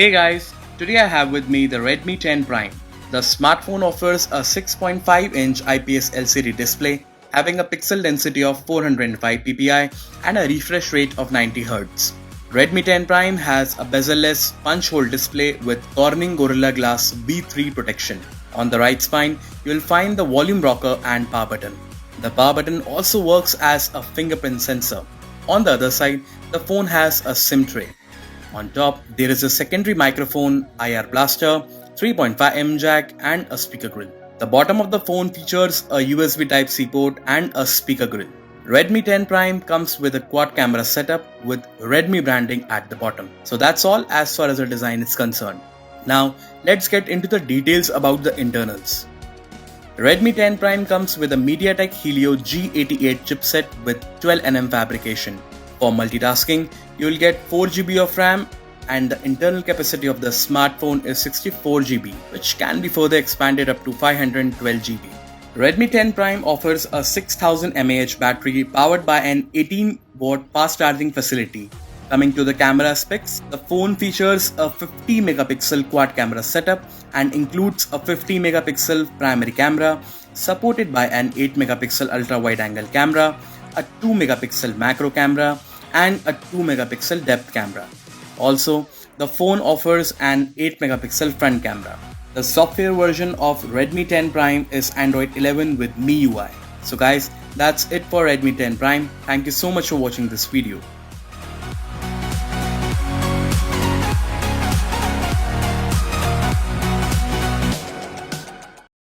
Hey guys, today I have with me the Redmi 10 Prime. The smartphone offers a 6.5-inch IPS LCD display having a pixel density of 405 ppi and a refresh rate of 90 Hz. Redmi 10 Prime has a bezel-less punch-hole display with Corning Gorilla Glass B3 protection. On the right spine, you will find the volume rocker and power button. The power button also works as a fingerprint sensor. On the other side, the phone has a SIM tray. On top, there is a secondary microphone, IR blaster, 3.5mm jack and a speaker grill. The bottom of the phone features a USB Type-C port and a speaker grill. Redmi 10 Prime comes with a quad camera setup with Redmi branding at the bottom. So that's all as far as the design is concerned. Now, let's get into the details about the internals. Redmi 10 Prime comes with a MediaTek Helio G88 chipset with 12nm fabrication. For multitasking, you will get 4GB of RAM and the internal capacity of the smartphone is 64GB, which can be further expanded up to 512GB. Redmi 10 Prime offers a 6000 mAh battery powered by an 18-watt fast charging facility. Coming to the camera specs, the phone features a 50-megapixel quad camera setup and includes a 50-megapixel primary camera supported by an 8-megapixel ultra-wide-angle camera, a 2-megapixel macro camera, and a 2-megapixel depth camera. Also, the phone offers an 8-megapixel front camera. The software version of Redmi 10 Prime is Android 11 with MIUI. So guys, that's it for Redmi 10 Prime. Thank you so much for watching this video.